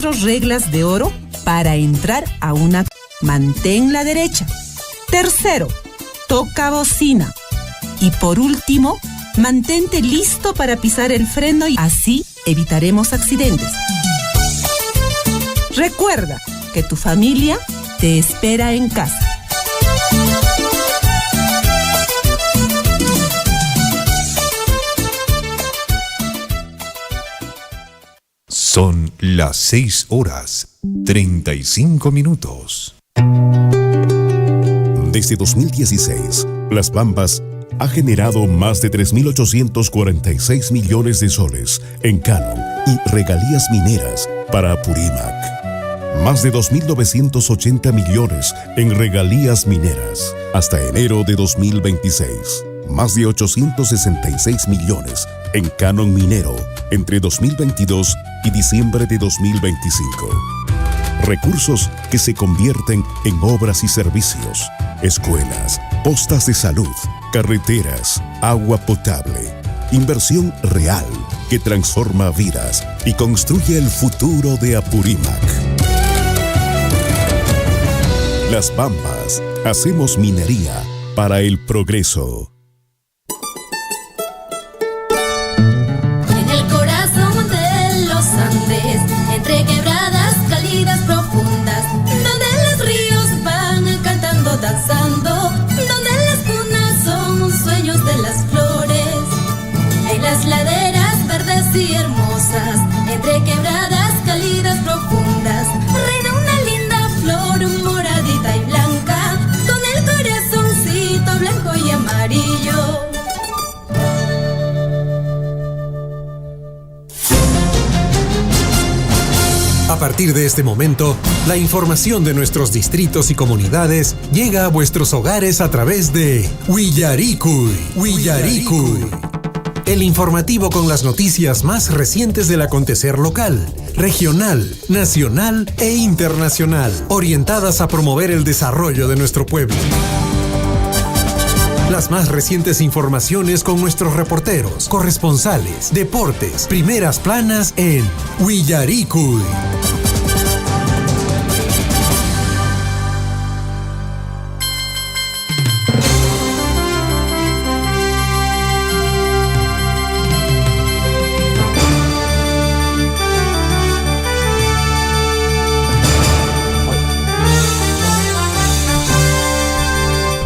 reglas de oro para entrar a una. Mantén la derecha. Tercero, toca bocina. Y por último, mantente listo para pisar el freno y así evitaremos accidentes. Recuerda que tu familia te espera en casa. Son las 6:35. Desde 2016, Las Bambas ha generado más de 3.846 millones de soles en canon y regalías mineras para Apurímac. Más de 2.980 millones en regalías mineras hasta enero de 2026. Más de 866 millones en canon minero entre 2022 y diciembre de 2025. Recursos que se convierten en obras y servicios, escuelas, postas de salud, carreteras, agua potable. Inversión real que transforma vidas y construye el futuro de Apurímac. Las Bambas, hacemos minería para el progreso. En el corazón de los Andes, entre quebradas cálidas profundas, donde los ríos van cantando, danzando, donde las cunas son sueños de las flores, en las laderas verdes y hermosas, entre quebradas cálidas profundas, reina una linda flor moradita y blanca, con el corazoncito blanco y amarillo. A partir de este momento, la información de nuestros distritos y comunidades llega a vuestros hogares a través de Willaricui. El informativo con las noticias más recientes del acontecer local, regional, nacional e internacional, orientadas a promover el desarrollo de nuestro pueblo. Las más recientes informaciones con nuestros reporteros, corresponsales, deportes, primeras planas en Willaricui.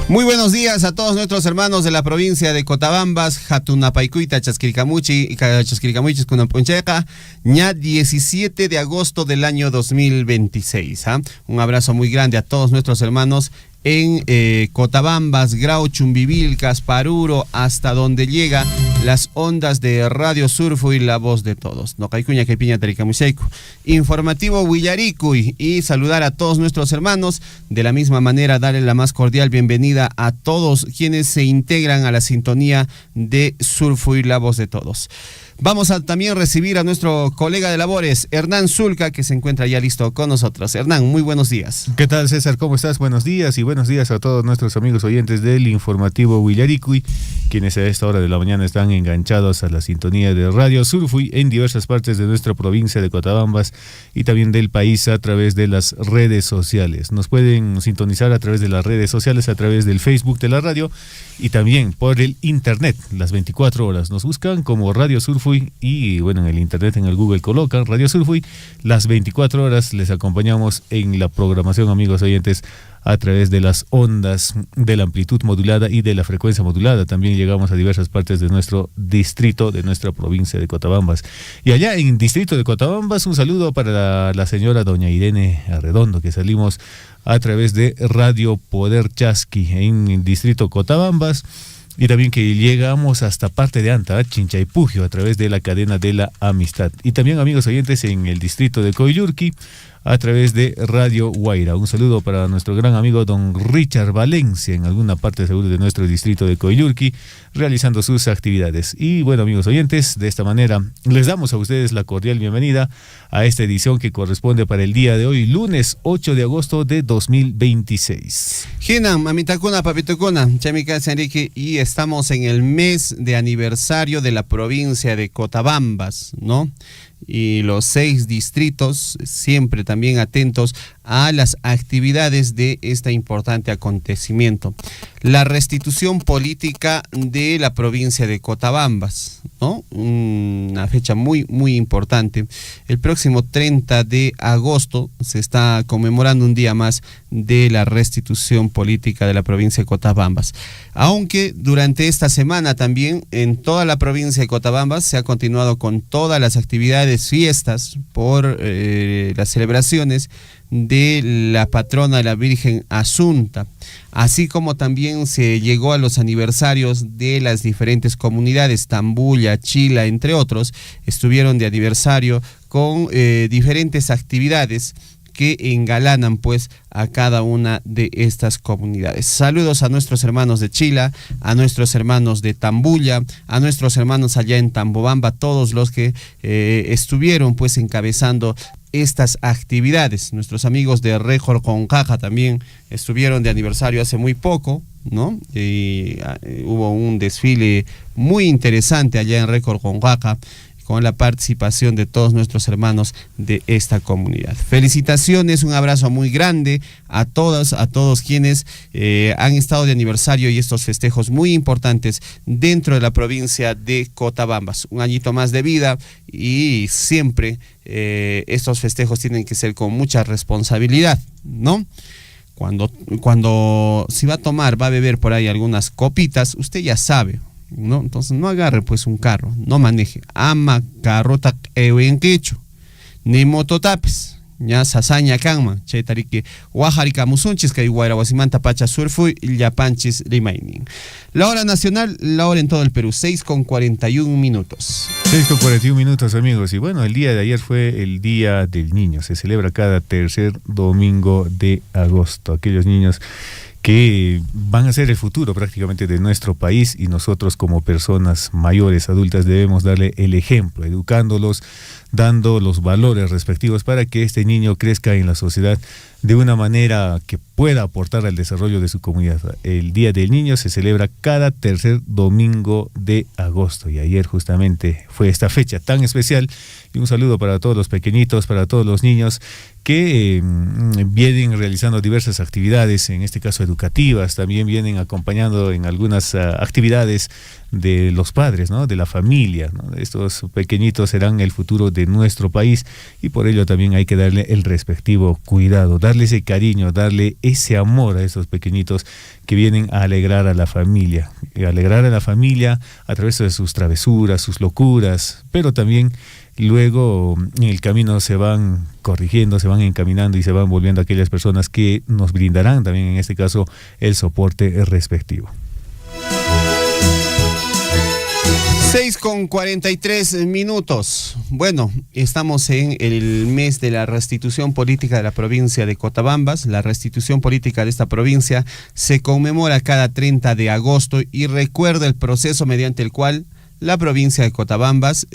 Muy buenos días a todos nuestros hermanos de la provincia de Cotabambas, Hatunapaycuita, Chasquilcamuchi, Chasquilcamuchis, Cunapuncheca, ya 17 de agosto del año 2026. Un abrazo muy grande a todos nuestros hermanos en Cotabambas, Grau, Chumbivilcas, Paruro, hasta donde llega las ondas de Radio Surfo y la voz de todos. Nocaycuña, Caipiña, Taricamuseco. Informativo Willaricui, y saludar a todos nuestros hermanos. De la misma manera, darle la más cordial bienvenida a todos quienes se integran a la sintonía de Surfo y la voz de todos. Vamos a también recibir a nuestro colega de labores, Hernán Zulca, que se encuentra ya listo con nosotros. Hernán, muy buenos días. ¿Qué tal, César? ¿Cómo estás? Buenos días, y buenos días a todos nuestros amigos oyentes del informativo Willaricui, quienes a esta hora de la mañana están enganchados a la sintonía de Radio Surfui en diversas partes de nuestra provincia de Cotabambas y también del país a través de las redes sociales. Nos pueden sintonizar a través de las redes sociales, a través del Facebook de la radio y también por el internet, las 24 horas. Nos buscan como Radio Surfui y bueno, en el internet, en el Google colocan Radio Surfui, las 24 horas les acompañamos en la programación, amigos oyentes, a través de las ondas de la amplitud modulada y de la frecuencia modulada. También llegamos a diversas partes de nuestro distrito, de nuestra provincia de Cotabambas. Y allá en el distrito de Cotabambas, un saludo para la señora doña Irene Arredondo, que salimos a través de Radio Poder Chasqui en el distrito Cotabambas. Y también que llegamos hasta parte de Anta, Chinchaypugio, a través de la cadena de la amistad. Y también, amigos oyentes, en el distrito de Coyurqui, a través de Radio Guaira. Un saludo para nuestro gran amigo don Richard Valencia, en alguna parte seguro de nuestro distrito de Coyurqui, realizando sus actividades. Y bueno, amigos oyentes, de esta manera les damos a ustedes la cordial bienvenida a esta edición que corresponde para el día de hoy, lunes 8 de agosto de 2026. Hinan, mamitacuna, papitacuna, chamica, Enrique, y estamos en el mes de aniversario de la provincia de Cotabambas, ¿no? y los 6 distritos, siempre también atentos a las actividades de este importante acontecimiento. La restitución política de la provincia de Cotabambas, ¿no? Una fecha muy, muy importante. El próximo 30 de agosto se está conmemorando un día más de la restitución política de la provincia de Cotabambas. Aunque durante esta semana también en toda la provincia de Cotabambas se ha continuado con todas las actividades, fiestas por las celebraciones de la patrona de la Virgen Asunta, así como también se llegó a los aniversarios de las diferentes comunidades, Tambulla, Chila, entre otros, estuvieron de aniversario con diferentes actividades que engalanan pues a cada una de estas comunidades. Saludos a nuestros hermanos de Chila, a nuestros hermanos de Tambulla, a nuestros hermanos allá en Tambobamba, todos los que estuvieron pues encabezando estas actividades. Nuestros amigos de Rejor Concaja también estuvieron de aniversario hace muy poco, ¿no? Hubo un desfile muy interesante allá en Rejor Concaja, con la participación de todos nuestros hermanos de esta comunidad. Felicitaciones, un abrazo muy grande a todos quienes han estado de aniversario y estos festejos muy importantes dentro de la provincia de Cotabambas. Un añito más de vida y siempre estos festejos tienen que ser con mucha responsabilidad, ¿no? Cuando se va a tomar, va a beber por ahí algunas copitas, usted ya sabe, ¿no? Entonces no agarre pues un carro, no maneje. Ama carro tak en quecho, ni mototapes, ya sasaña kanma, chaytariki, wajarika musunchis, que iguara wasimanta pacha surfu y yapanchis remaining. La hora nacional, la hora en todo el Perú, 6:41. 6:41, amigos. Y bueno, el día de ayer fue el Día del Niño. Se celebra cada tercer domingo de agosto. Aquellos niños que van a ser el futuro prácticamente de nuestro país, y nosotros como personas mayores, adultas, debemos darle el ejemplo, educándolos, dando los valores respectivos para que este niño crezca en la sociedad de una manera que pueda aportar al desarrollo de su comunidad. El Día del Niño se celebra cada tercer domingo de agosto, y ayer justamente fue esta fecha tan especial. Y un saludo para todos los pequeñitos, para todos los niños que vienen realizando diversas actividades, en este caso educativas, también vienen acompañando en algunas actividades de los padres, ¿no? De la familia, ¿no? Estos pequeñitos serán el futuro de nuestro país, y por ello también hay que darle el respectivo cuidado, darle ese cariño, darle ese amor a estos pequeñitos que vienen a alegrar a la familia, a través de sus travesuras, sus locuras, pero también luego en el camino se van corrigiendo, se van encaminando y se van volviendo aquellas personas que nos brindarán también en este caso el soporte respectivo. 6:43. Bueno, estamos en el mes de la restitución política de la provincia de Cotabambas. La restitución política de esta provincia se conmemora cada 30 de agosto y recuerda el proceso mediante el cual la provincia de Cotabambas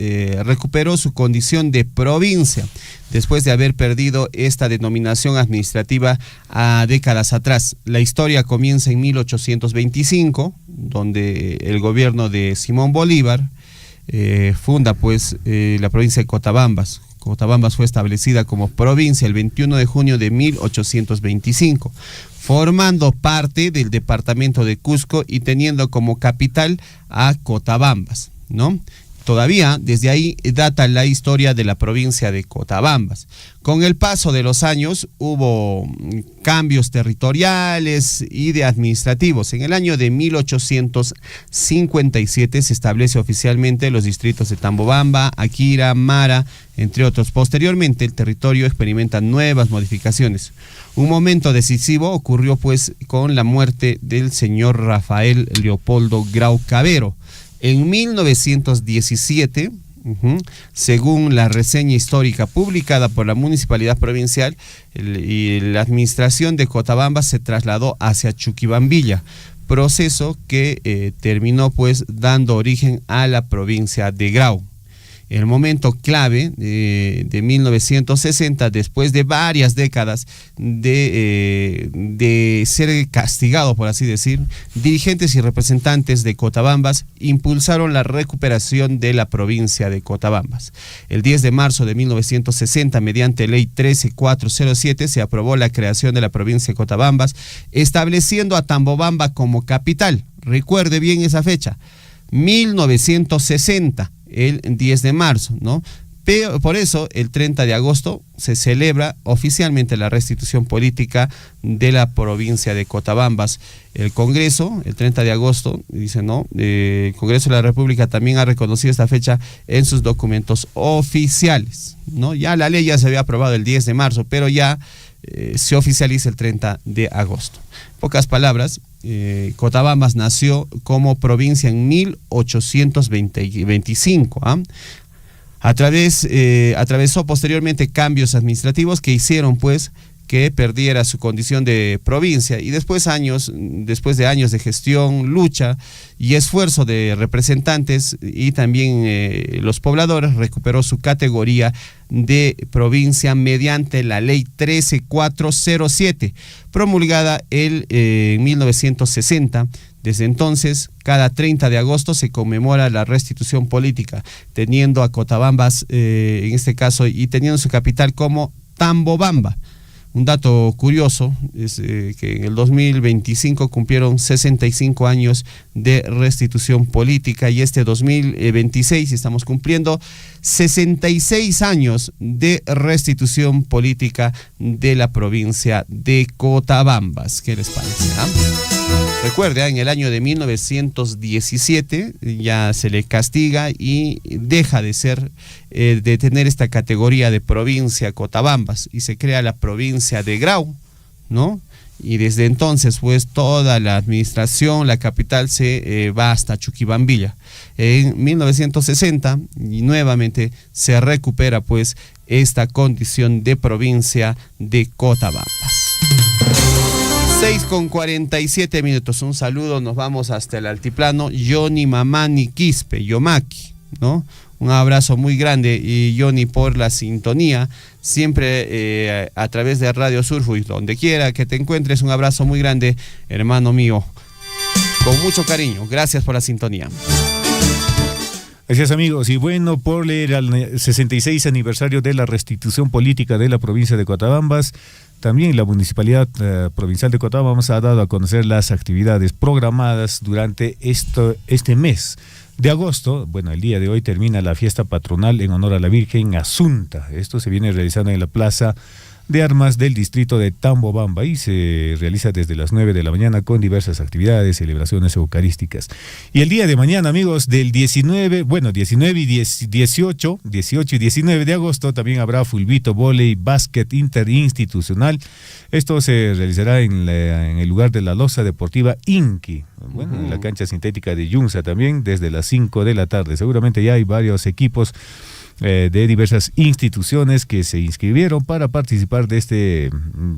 recuperó su condición de provincia después de haber perdido esta denominación administrativa a décadas atrás. La historia comienza en 1825, donde el gobierno de Simón Bolívar funda pues la provincia de Cotabambas. Cotabambas fue establecida como provincia el 21 de junio de 1825, formando parte del departamento de Cusco y teniendo como capital a Cotabambas, ¿no? Todavía desde ahí data la historia de la provincia de Cotabambas. Con el paso de los años hubo cambios territoriales y de administrativos. En el año de 1857 se establece oficialmente los distritos de Tambobamba, Akira, Mara, entre otros. Posteriormente el territorio experimenta nuevas modificaciones. Un momento decisivo ocurrió pues con la muerte del señor Rafael Leopoldo Grau Cavero. En 1917, según la reseña histórica publicada por la Municipalidad Provincial, y la administración de Cotabambas se trasladó hacia Chuquibambilla, proceso que terminó pues dando origen a la provincia de Grau. el momento clave de 1960, después de varias décadas de ser castigado, por así decir, dirigentes y representantes de Cotabambas impulsaron la recuperación de la provincia de Cotabambas. El 10 de marzo de 1960, mediante ley 13407, se aprobó la creación de la provincia de Cotabambas, estableciendo a Tambobamba como capital. Recuerde bien esa fecha, 1960, el 10 de marzo, ¿no? Pero por eso, el 30 de agosto se celebra oficialmente la restitución política de la provincia de Cotabambas. El Congreso, el 30 de agosto, dice, ¿no? El Congreso de la República también ha reconocido esta fecha en sus documentos oficiales, ¿no? Ya la ley ya se había aprobado el 10 de marzo, pero ya se oficializa el 30 de agosto. En pocas palabras, Cotabambas nació como provincia en 1825, ¿ah? Atravesó posteriormente cambios administrativos que hicieron pues que perdiera su condición de provincia, y después de años de gestión, lucha y esfuerzo de representantes y también los pobladores, recuperó su categoría de provincia mediante la ley 13407, promulgada en 1960. Desde entonces, cada 30 de agosto se conmemora la restitución política, teniendo a Cotabambas, en este caso, y teniendo su capital como Tambobamba. Un dato curioso es que en el 2025 cumplieron 65 años de restitución política, y este 2026 estamos cumpliendo 66 años de restitución política de la provincia de Cotabambas. ¿Qué les parece? Recuerde, en el año de 1917 ya se le castiga y deja de ser, de tener esta categoría de provincia Cotabambas, y se crea la provincia de Grau, ¿no? Y desde entonces, pues, toda la administración, la capital se va hasta Chuquibambilla. En 1960, y nuevamente se recupera, pues, esta condición de provincia de Cotabambas. 6:47. Un saludo, nos vamos hasta el altiplano. Johnny Mamani Quispe, Yomaki, ¿no? Un abrazo muy grande, y Johnny, por la sintonía, siempre a través de Radio Surfui, donde quiera que te encuentres, un abrazo muy grande, hermano mío, con mucho cariño. Gracias por la sintonía. Gracias, amigos. Y bueno, por el 66 aniversario de la restitución política de la provincia de Cotabambas, también la Municipalidad Provincial de Cotabambas ha dado a conocer las actividades programadas durante este mes de agosto. Bueno, el día de hoy termina la fiesta patronal en honor a la Virgen Asunta. Esto se viene realizando en la Plaza de Armas del distrito de Tambobamba, y se realiza desde las 9 de la mañana con diversas actividades, celebraciones eucarísticas. Y el día de mañana, amigos, del 19 y 18 y 19 de agosto, también habrá fulbito, vóley, básquet interinstitucional. Esto se realizará en el lugar de la Loza Deportiva Inqui, bueno, en la cancha sintética de Yunza también, desde las 5 de la tarde. Seguramente ya hay varios equipos de diversas instituciones que se inscribieron para participar de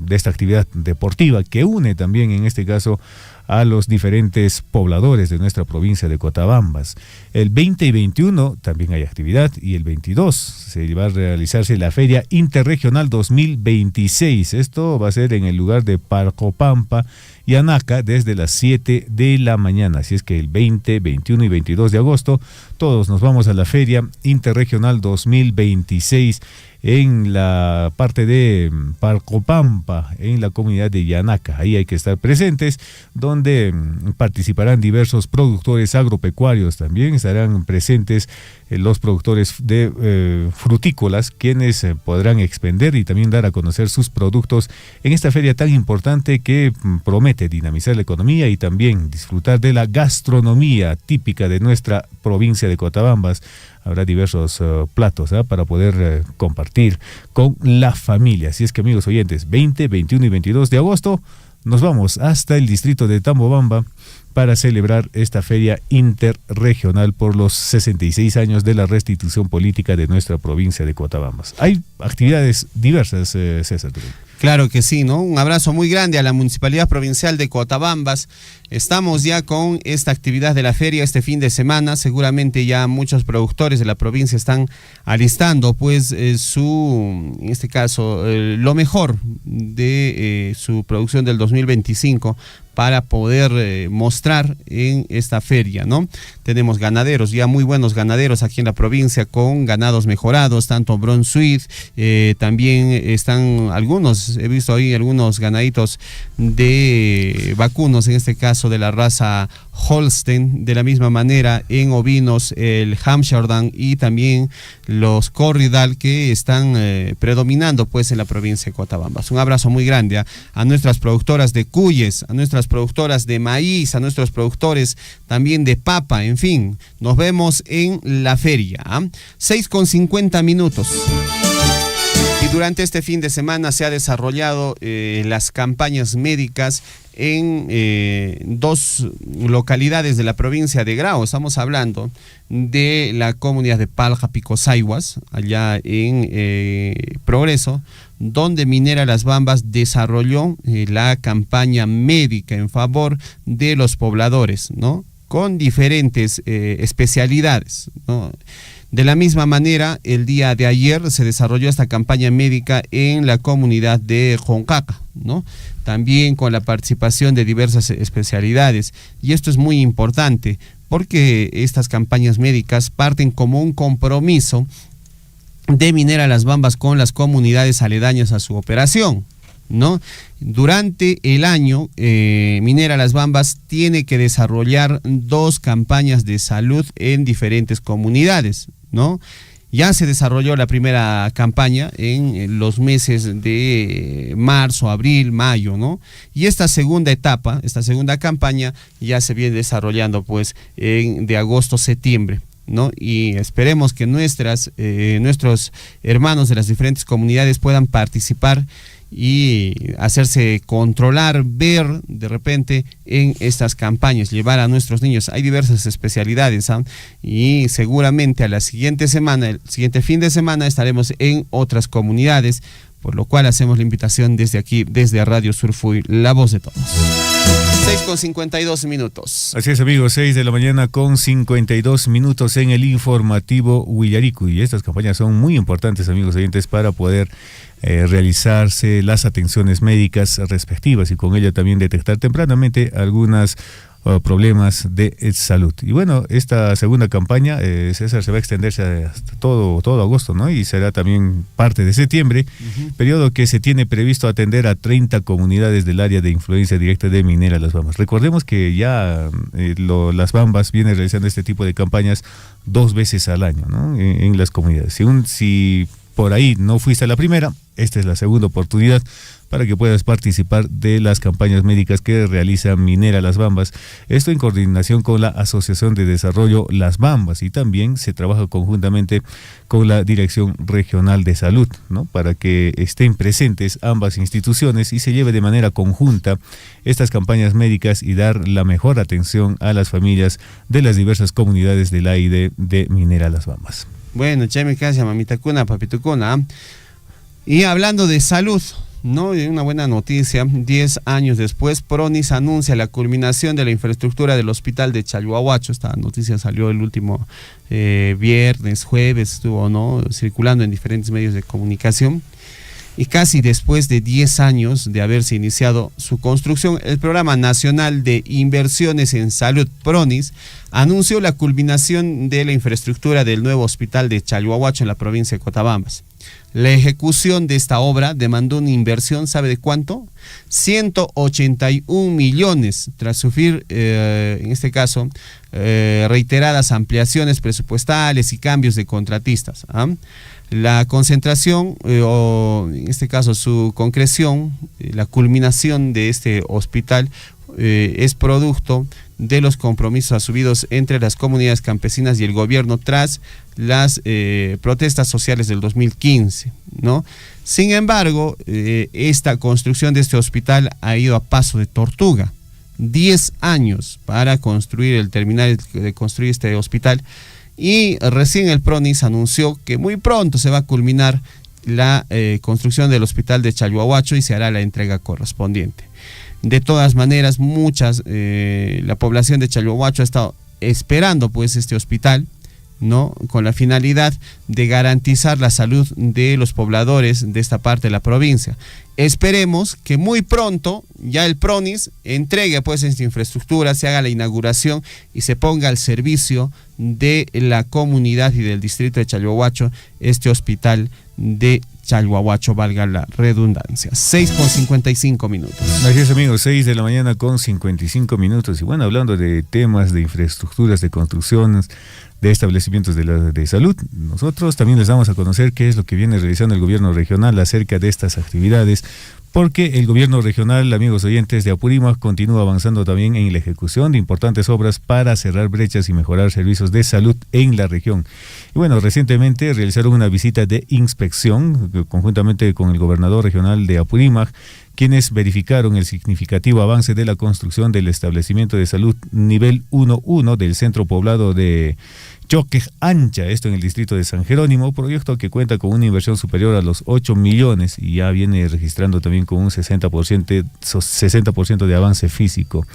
esta actividad deportiva, que une también en este caso a los diferentes pobladores de nuestra provincia de Cotabambas. El 20 y 21 también hay actividad, y el 22 se va a realizarse la Feria Interregional 2026. Esto va a ser en el lugar de Parcopampa y Anaca desde las 7 de la mañana. Así es que el 20, 21 y 22 de agosto todos nos vamos a la Feria Interregional 2026 en la parte de Parcopampa, en la comunidad de Yanaca. Ahí hay que estar presentes, donde participarán diversos productores agropecuarios. También estarán presentes los productores de frutícolas, quienes podrán expender y también dar a conocer sus productos en esta feria tan importante que promete dinamizar la economía y también disfrutar de la gastronomía típica de nuestra provincia de Cotabambas. Habrá diversos platos para poder compartir con la familia. Así es que, amigos oyentes, 20, 21 y 22 de agosto nos vamos hasta el distrito de Tambobamba para celebrar esta feria interregional por los 66 años de la restitución política de nuestra provincia de Cotabambas. Hay actividades diversas, César. Claro que sí, ¿no? Un abrazo muy grande a la Municipalidad Provincial de Cotabambas. Estamos ya con esta actividad de la feria este fin de semana. Seguramente ya muchos productores de la provincia están alistando pues en este caso, lo mejor de su producción del 2025 para poder mostrar en esta feria, ¿no? Tenemos ganaderos, ya muy buenos ganaderos aquí en la provincia con ganados mejorados, tanto Brunswick, también están algunos, he visto ahí algunos ganaditos de vacunos, en este caso de la raza Holstein, de la misma manera en ovinos el Hampshire y también los Corridal que están predominando pues en la provincia de Cotabambas. Un abrazo muy grande a nuestras productoras de cuyes, a nuestras productoras de maíz, a nuestros productores también de papa, en fin, nos vemos en la feria. 6:50. Y durante este fin de semana se ha desarrollado las campañas médicas en 2 localidades de la provincia de Grau. Estamos hablando de la comunidad de Palja Picosayguas, allá en Progreso, donde Minera Las Bambas desarrolló la campaña médica en favor de los pobladores, ¿no? Con diferentes especialidades, ¿no? De la misma manera, el día de ayer se desarrolló esta campaña médica en la comunidad de Joncaca, ¿no? También con la participación de diversas especialidades. Y esto es muy importante porque estas campañas médicas parten como un compromiso de Minera Las Bambas con las comunidades aledañas a su operación, ¿no? Durante el año, Minera Las Bambas tiene que desarrollar 2 campañas de salud en diferentes comunidades, ¿no? Ya se desarrolló la primera campaña en los meses de marzo, abril, mayo, ¿no? Y esta segunda etapa, esta segunda campaña ya se viene desarrollando pues de agosto, septiembre, ¿no? Y esperemos que nuestros hermanos de las diferentes comunidades puedan participar y hacerse controlar, ver de repente en estas campañas, llevar a nuestros niños. Hay diversas especialidades, ¿eh? Y seguramente a la siguiente semana, el siguiente fin de semana estaremos en otras comunidades, por lo cual hacemos la invitación desde aquí, desde Radio Surfuy, la voz de todos. 6:52. Así es, amigos, 6 de la mañana con 52 minutos en el informativo Huillaricuy. Y estas campañas son muy importantes, amigos oyentes, para poder realizarse las atenciones médicas respectivas y con ello también detectar tempranamente algunas problemas de salud. Y bueno, esta segunda campaña, César, se va a extenderse hasta todo agosto, ¿no? Y será también parte de septiembre, periodo que se tiene previsto atender a 30 comunidades del área de influencia directa de Minera Las Bambas. Recordemos que ya Las Bambas viene realizando este tipo de campañas 2 veces al año, ¿no? En las comunidades. Si por ahí no fuiste a la primera, esta es la segunda oportunidad para que puedas participar de las campañas médicas que realiza Minera Las Bambas. Esto en coordinación con la Asociación de Desarrollo Las Bambas, y también se trabaja conjuntamente con la Dirección Regional de Salud, ¿no? Para que estén presentes ambas instituciones y se lleve de manera conjunta estas campañas médicas y dar la mejor atención a las familias de las diversas comunidades del AID de Minera Las Bambas. Bueno, chame casa, mamita cuna, papito cuna. Y hablando de salud, ¿no? Una buena noticia, 10 años después, Pronis anuncia la culminación de la infraestructura del hospital de Chalhuahuacho. Esta noticia salió el último viernes, jueves, estuvo, ¿no?, circulando en diferentes medios de comunicación. Y casi después de 10 años de haberse iniciado su construcción, el Programa Nacional de Inversiones en Salud, PRONIS, anunció la culminación de la infraestructura del nuevo hospital de Chalhuahuacho en la provincia de Cotabambas. La ejecución de esta obra demandó una inversión, ¿sabe de cuánto? 181 millones, tras sufrir, en este caso, reiteradas ampliaciones presupuestales y cambios de contratistas. La concentración, o en este caso su concreción, la culminación de este hospital es producto de los compromisos asumidos entre las comunidades campesinas y el gobierno tras las protestas sociales del 2015, ¿no? Sin embargo, esta construcción de este hospital ha ido a paso de tortuga. 10 años para terminar de construir este hospital, y recién el PRONIS anunció que muy pronto se va a culminar la construcción del hospital de Chalhuahuacho y se hará la entrega correspondiente. De todas maneras, la población de Chalhuahuacho ha estado esperando pues este hospital, ¿no? Con la finalidad de garantizar la salud de los pobladores de esta parte de la provincia. Esperemos que muy pronto ya el PRONIS entregue pues esta infraestructura, se haga la inauguración y se ponga al servicio de la comunidad y del distrito de Chalhuahuacho este hospital de Chalhuahuacho, valga la redundancia. 6:55 minutos. Así es, amigos, 6 de la mañana con 55 minutos. Y bueno, hablando de temas de infraestructuras, de construcciones, de establecimientos de salud, nosotros también les damos a conocer qué es lo que viene realizando el gobierno regional acerca de estas actividades, porque el gobierno regional, amigos oyentes de Apurímac, continúa avanzando también en la ejecución de importantes obras para cerrar brechas y mejorar servicios de salud en la región. Y bueno, recientemente realizaron una visita de inspección conjuntamente con el gobernador regional de Apurímac, quienes verificaron el significativo avance de la construcción del establecimiento de salud nivel 1.1 del centro poblado de Choque Ancha, esto en el distrito de San Jerónimo, proyecto que cuenta con una inversión superior a los 8 millones y ya viene registrando también con un 60% de avance físico.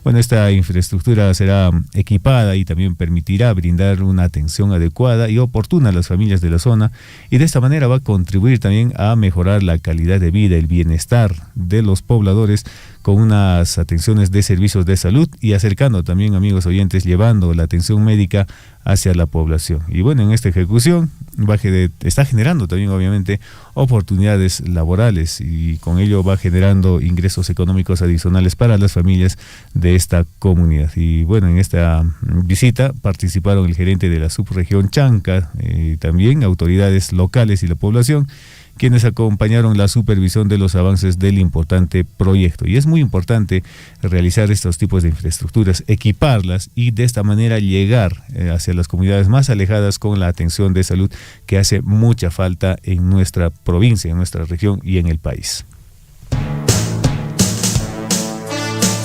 Bueno, esta infraestructura será equipada y también permitirá brindar una atención adecuada y oportuna a las familias de la zona, y de esta manera va a contribuir también a mejorar la calidad de vida, el bienestar de los pobladores, con unas atenciones de servicios de salud y acercando también, amigos oyentes, llevando la atención médica hacia la población. Y bueno, en esta ejecución está generando también obviamente oportunidades laborales y con ello va generando ingresos económicos adicionales para las familias de esta comunidad. Y bueno, en esta visita participaron el gerente de la subregión Chanca, también autoridades locales y la población, quienes acompañaron la supervisión de los avances del importante proyecto. Y es muy importante realizar estos tipos de infraestructuras, equiparlas y de esta manera llegar hacia las comunidades más alejadas con la atención de salud que hace mucha falta en nuestra provincia, en nuestra región y en el país.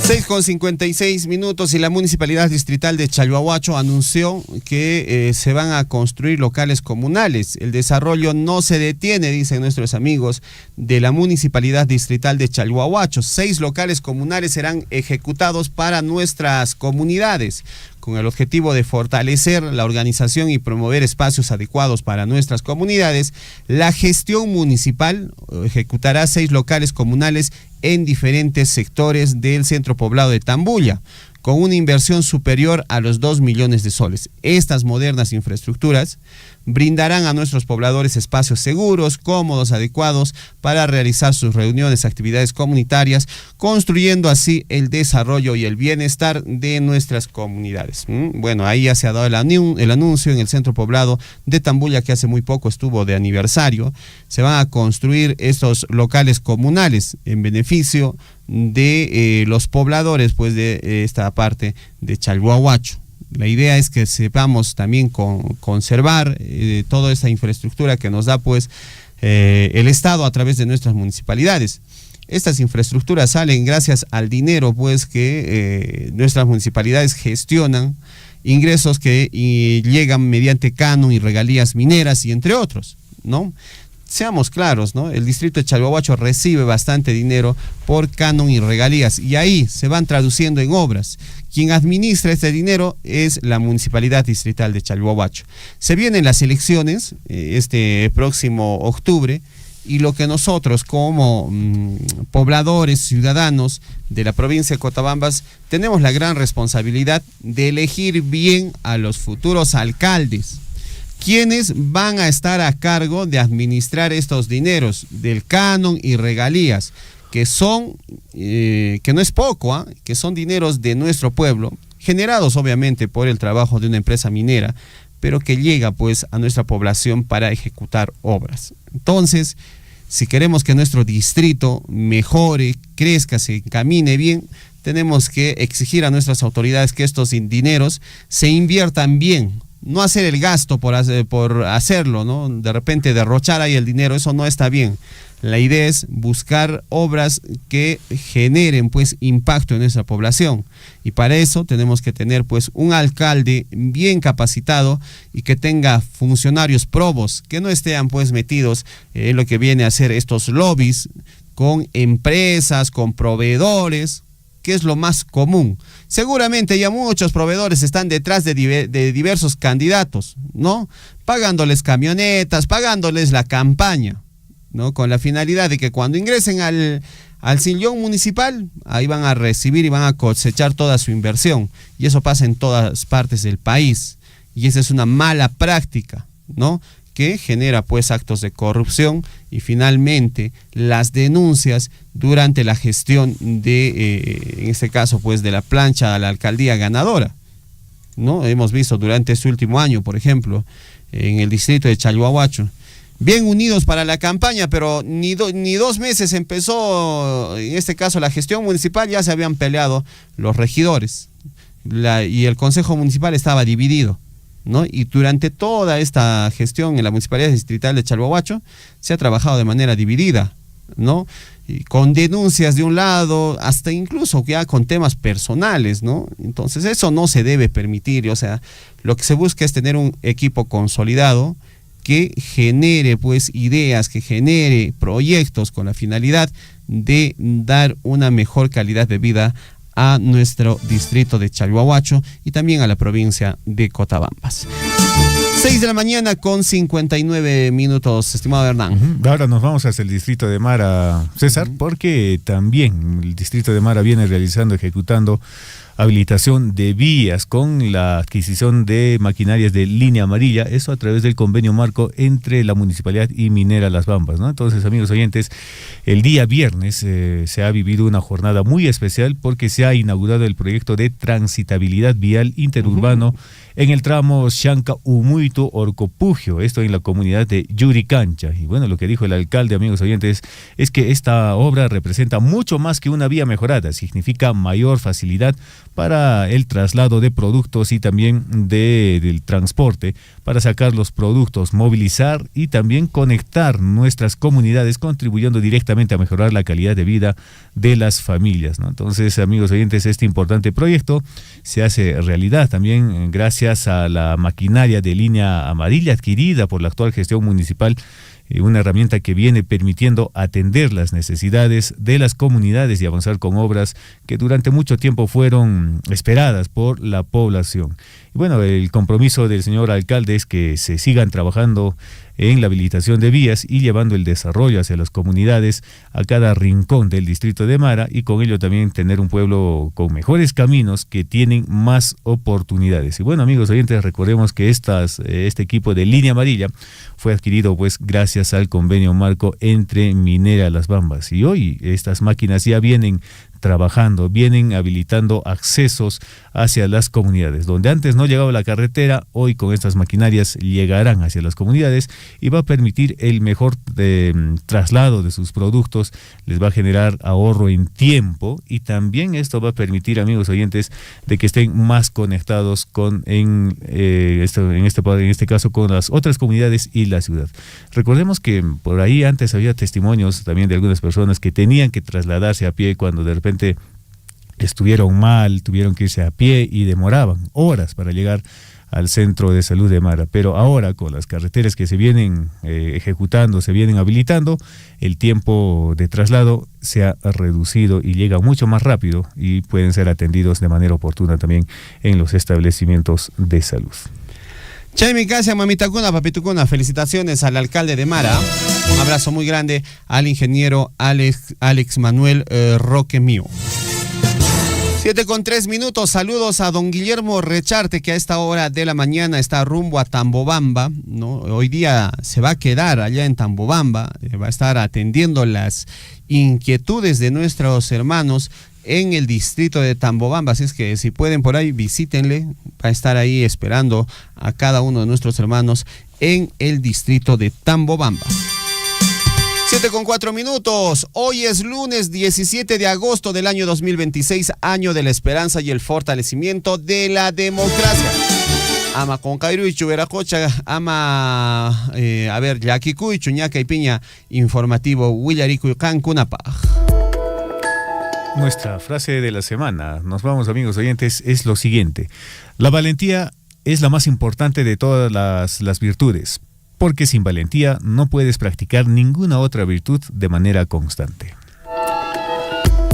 6:56 minutos y la Municipalidad Distrital de Chalhuahuacho anunció que se van a construir locales comunales. El desarrollo no se detiene, dicen nuestros amigos de la Municipalidad Distrital de Chalhuahuacho. 6 locales comunales serán ejecutados para nuestras comunidades, con el objetivo de fortalecer la organización y promover espacios adecuados para nuestras comunidades. La gestión municipal ejecutará 6 locales comunales en diferentes sectores del centro poblado de Tambulla, con una inversión superior a los 2 millones de soles. Estas modernas infraestructuras brindarán a nuestros pobladores espacios seguros, cómodos, adecuados para realizar sus reuniones, actividades comunitarias, construyendo así el desarrollo y el bienestar de nuestras comunidades. Bueno, ahí ya se ha dado el anuncio en el centro poblado de Tambulla, que hace muy poco estuvo de aniversario. Se van a construir estos locales comunales en beneficio de los pobladores pues de esta parte de Chalhuahuacho. La idea es que sepamos también conservar toda esta infraestructura que nos da pues el Estado a través de nuestras municipalidades. Estas infraestructuras salen gracias al dinero pues que nuestras municipalidades gestionan, ingresos que llegan mediante canon y regalías mineras y entre otros, ¿no? Seamos claros, ¿no? El distrito de Chalhuahuacho recibe bastante dinero por canon y regalías y ahí se van traduciendo en obras. Quien administra este dinero es la Municipalidad Distrital de Chalhuahuacho. Se vienen las elecciones este próximo octubre y lo que nosotros como pobladores, ciudadanos de la provincia de Cotabambas tenemos la gran responsabilidad de elegir bien a los futuros alcaldes, quienes van a estar a cargo de administrar estos dineros del canon y regalías, que son, que no es poco, que son dineros de nuestro pueblo, generados obviamente por el trabajo de una empresa minera, pero que llega pues a nuestra población para ejecutar obras. Entonces, si queremos que nuestro distrito mejore, crezca, se encamine bien, tenemos que exigir a nuestras autoridades que estos dineros se inviertan bien no hacer el gasto por hacerlo, ¿no? De repente derrochar ahí el dinero, eso no está bien. La idea es buscar obras que generen pues impacto en nuestra población, y para eso tenemos que tener pues un alcalde bien capacitado y que tenga funcionarios probos, que no estén pues metidos en lo que viene a ser estos lobbies con empresas, con proveedores, que es lo más común. Seguramente ya muchos proveedores están detrás de diversos candidatos, ¿no? Pagándoles camionetas, pagándoles la campaña, ¿no? Con la finalidad de que cuando ingresen al sillón municipal, ahí van a recibir y van a cosechar toda su inversión. Y eso pasa en todas partes del país. Y esa es una mala práctica, ¿no? Que genera pues actos de corrupción y finalmente las denuncias durante la gestión de, en este caso pues de la plancha a la alcaldía ganadora, ¿no? Hemos visto durante este último año, por ejemplo, en el distrito de Chalhuahuacho, bien unidos para la campaña, pero ni 2 meses empezó, en este caso, la gestión municipal, ya se habían peleado los regidores, y el consejo municipal estaba dividido, ¿no? Y durante toda esta gestión en la municipalidad distrital de Chalhuahuacho se ha trabajado de manera dividida, ¿no? Y con denuncias de un lado, hasta incluso ya con temas personales, ¿no? Entonces eso no se debe permitir. O sea, lo que se busca es tener un equipo consolidado que genere pues ideas, que genere proyectos con la finalidad de dar una mejor calidad de vida a nuestro distrito de Chalhuahuacho y también a la provincia de Cotabambas. 6 de la mañana con 59 minutos, estimado Hernán. Ahora nos vamos hacia el distrito de Mara, César, porque también el distrito de Mara viene ejecutando habilitación de vías con la adquisición de maquinarias de línea amarilla, eso a través del convenio marco entre la municipalidad y Minera Las Bambas, ¿no? Entonces, amigos oyentes, el día viernes se ha vivido una jornada muy especial porque se ha inaugurado el proyecto de transitabilidad vial interurbano en el tramo Xanca-Umuito-Orcopugio, esto en la comunidad de Yuricancha. Y bueno, lo que dijo el alcalde, amigos oyentes, es que esta obra representa mucho más que una vía mejorada, significa mayor facilidad para el traslado de productos y también del transporte, para sacar los productos, movilizar y también conectar nuestras comunidades, contribuyendo directamente a mejorar la calidad de vida de las familias, ¿no? Entonces, amigos oyentes, este importante proyecto se hace realidad también gracias a la maquinaria de línea amarilla adquirida por la actual gestión municipal, una herramienta que viene permitiendo atender las necesidades de las comunidades y avanzar con obras que durante mucho tiempo fueron esperadas por la población. Y bueno, el compromiso del señor alcalde es que se sigan trabajando en la habilitación de vías y llevando el desarrollo hacia las comunidades, a cada rincón del distrito de Mara, y con ello también tener un pueblo con mejores caminos que tienen más oportunidades. Y bueno, amigos oyentes, recordemos que este equipo de línea amarilla fue adquirido pues gracias al convenio marco entre Minera Las Bambas, y hoy estas máquinas ya vienen trabajando, vienen habilitando accesos hacia las comunidades. Donde antes no llegaba la carretera, hoy con estas maquinarias llegarán hacia las comunidades y va a permitir el mejor traslado de sus productos, les va a generar ahorro en tiempo, y también esto va a permitir, amigos oyentes, de que estén más conectados en este caso con las otras comunidades y la ciudad. Recordemos que por ahí antes había testimonios también de algunas personas que tenían que trasladarse a pie cuando de repente estuvieron mal, tuvieron que irse a pie y demoraban horas para llegar al centro de salud de Mara. Pero ahora, con las carreteras que se vienen ejecutando, se vienen habilitando, el tiempo de traslado se ha reducido y llega mucho más rápido, y pueden ser atendidos de manera oportuna también en los establecimientos de salud. Chaimi Casia, mamita cuna, papito cuna, felicitaciones al alcalde de Mara. Un abrazo muy grande al ingeniero Alex Manuel Roque Mío. 7:03, saludos a don Guillermo Recharte, que a esta hora de la mañana está rumbo a Tambobamba, ¿no? Hoy día se va a quedar allá en Tambobamba, va a estar atendiendo las inquietudes de nuestros hermanos en el distrito de Tambobamba, así es que si pueden por ahí visítenle, va a estar ahí esperando a cada uno de nuestros hermanos en el distrito de Tambobamba. 7:04, hoy es lunes 17 de agosto del año 2026, año de la esperanza y el fortalecimiento de la democracia. ama Concairuychu, Veracocha, ama, a ver, Yaquicuychu, Ñaca y Piña, informativo, Willaricuy, Cancunapa. Nuestra frase de la semana, nos vamos amigos oyentes, es lo siguiente. La valentía es la más importante de todas las virtudes, porque sin valentía no puedes practicar ninguna otra virtud de manera constante.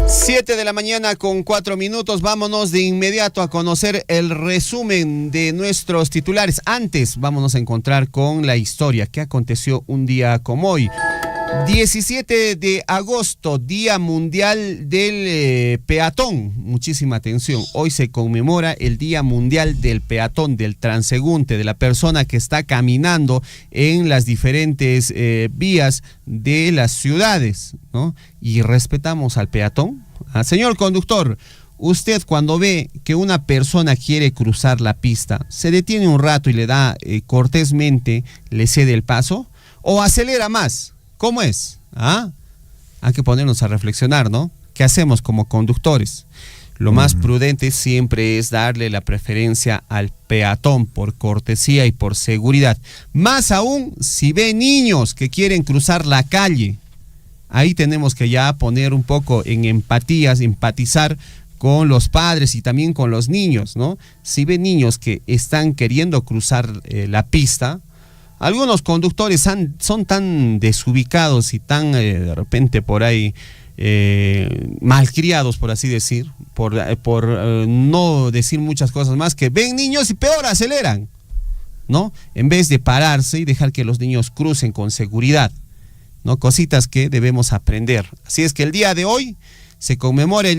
7 de la mañana con 4 minutos, vámonos de inmediato a conocer el resumen de nuestros titulares. Antes, vámonos a encontrar con la historia que aconteció un día como hoy. 17 de agosto, Día Mundial del Peatón. Muchísima atención. Hoy se conmemora el Día Mundial del Peatón, del transeúnte, de la persona que está caminando en las diferentes vías de las ciudades, ¿no? Y respetamos al peatón. Señor conductor, usted cuando ve que una persona quiere cruzar la pista, ¿se detiene un rato y le da cortésmente, le cede el paso? ¿O acelera más? ¿Cómo es? ¿Ah? Hay que ponernos a reflexionar, ¿no? ¿Qué hacemos como conductores? Lo más prudente siempre es darle la preferencia al peatón por cortesía y por seguridad. Más aún si ve niños que quieren cruzar la calle. Ahí tenemos que ya poner un poco en empatías, empatizar con los padres y también con los niños, ¿no? Si ve niños que están queriendo cruzar la pista, algunos conductores son tan desubicados y tan de repente por ahí malcriados, por así decir, por no decir muchas cosas más, que ven niños y peor aceleran, ¿no? En vez de pararse y dejar que los niños crucen con seguridad, ¿no? Cositas que debemos aprender. Así es que el día de hoy se conmemora el